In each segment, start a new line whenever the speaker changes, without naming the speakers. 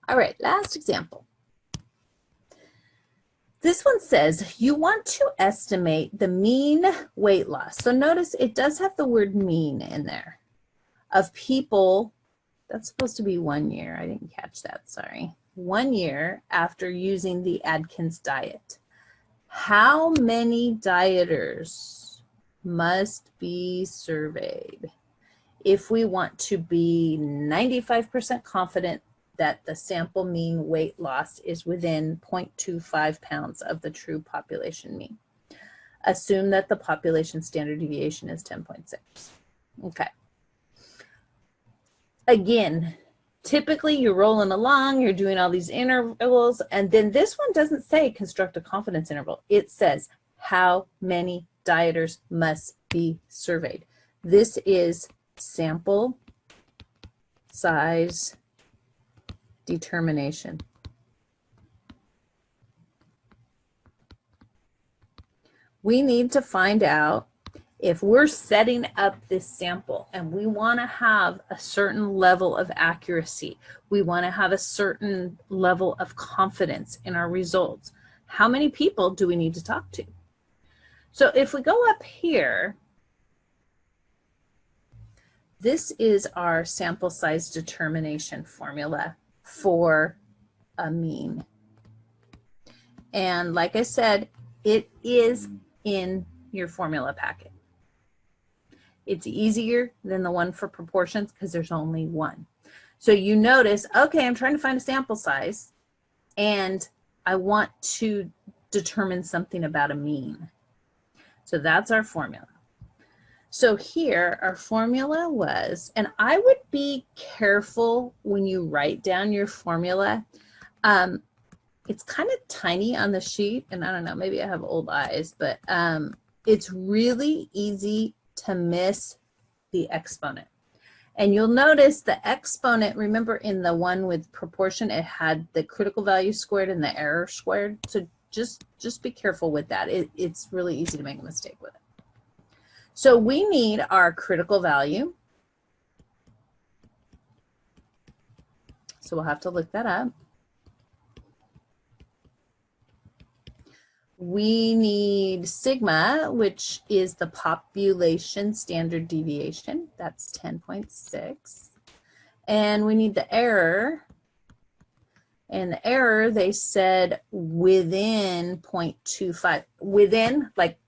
All right, last example. This one says you want to estimate the mean weight loss. So notice it does have the word mean in there of people. That's supposed to be 1 year. I didn't catch that, sorry. 1 year after using the Atkins diet. How many dieters must be surveyed if we want to be 95% confident that the sample mean weight loss is within 0.25 pounds of the true population mean? Assume that the population standard deviation is 10.6. Okay. Again, typically you're rolling along, you're doing all these intervals, and then this one doesn't say construct a confidence interval. It says how many dieters must be surveyed. This is sample size determination. We need to find out if we're setting up this sample and we want to have a certain level of accuracy, we want to have a certain level of confidence in our results, how many people do we need to talk to? So if we go up here, this is our sample size determination formula for a mean. And like I said, it is in your formula packet. It's easier than the one for proportions because there's only one. So you notice, okay, I'm trying to find a sample size and I want to determine something about a mean. So that's our formula. So here our formula was, and I would be careful when you write down your formula. It's kind of tiny on the sheet, and I don't know, maybe I have old eyes, but it's really easy to miss the exponent. And you'll notice the exponent, remember in the one with proportion, it had the critical value squared and the error squared. So just be careful with that. It's really easy to make a mistake with it. So we need our critical value. So we'll have to look that up. We need sigma, which is the population standard deviation. That's 10.6. And we need the error. And the error, they said within 0.25. Within, like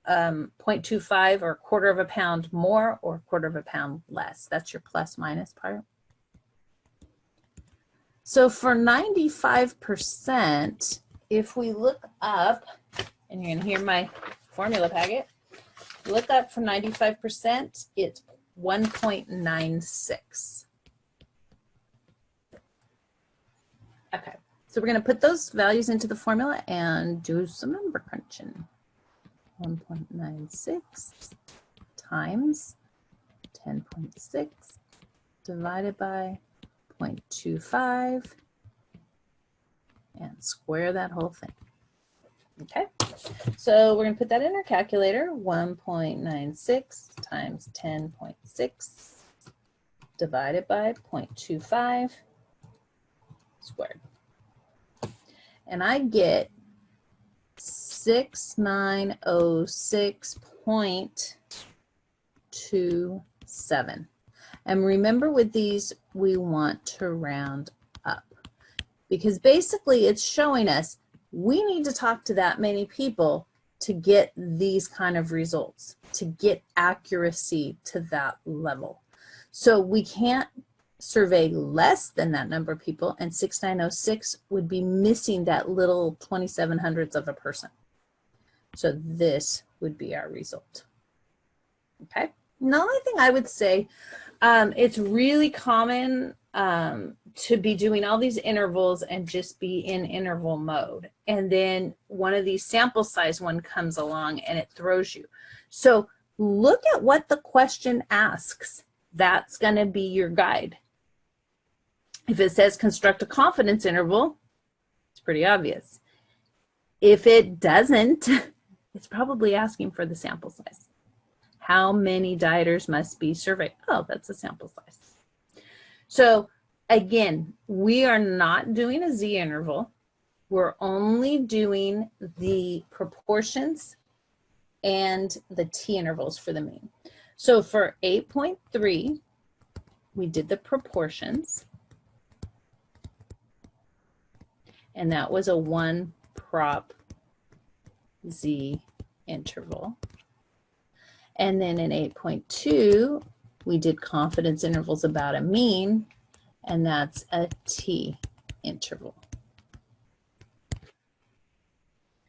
0.25 or 1/4 of a pound more or 1/4 of a pound less. That's your plus minus part. So for 95%, if we look up, and you're going to hear my formula packet, look up for 95%, it's 1.96. Okay, so we're going to put those values into the formula and do some number crunching. 1.96 times 10.6 divided by 0.25 and square that whole thing. Okay, so we're going to put that in our calculator. 1.96 times 10.6 divided by 0.25 squared. And I get 6906.27. And remember with these, we want to round up because basically it's showing us we need to talk to that many people to get these kind of results, to get accuracy to that level. So we can't survey less than that number of people, and 6906 would be missing that little 2700ths of a person. So this would be our result. Okay. And the only thing I would say, it's really common to be doing all these intervals and just be in interval mode. And then one of these sample size one comes along and it throws you. So look at what the question asks. That's going to be your guide. If it says construct a confidence interval, it's pretty obvious. If it doesn't, it's probably asking for the sample size. How many dieters must be surveyed? Oh, that's a sample size. So Again, we are not doing a z interval. We're only doing the proportions and the t intervals for the mean. So for 8.3, we did the proportions, and that was a 1 prop z interval. And then in 8.2, we did confidence intervals about a mean, and that's a t interval.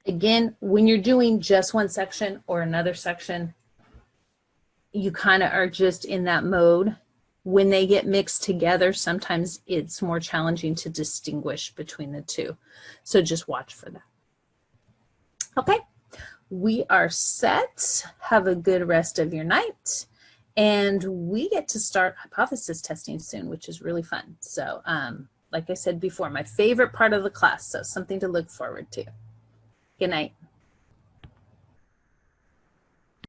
Again, when you're doing just one section or another section, you kind of are just in that mode. When they get mixed together, sometimes it's more challenging to distinguish between the two. So just watch for that. Okay, we are set. Have a good rest of your night. And we get to start hypothesis testing soon, which is really fun. So like I said before, my favorite part of the class, so something to look forward to. Good night.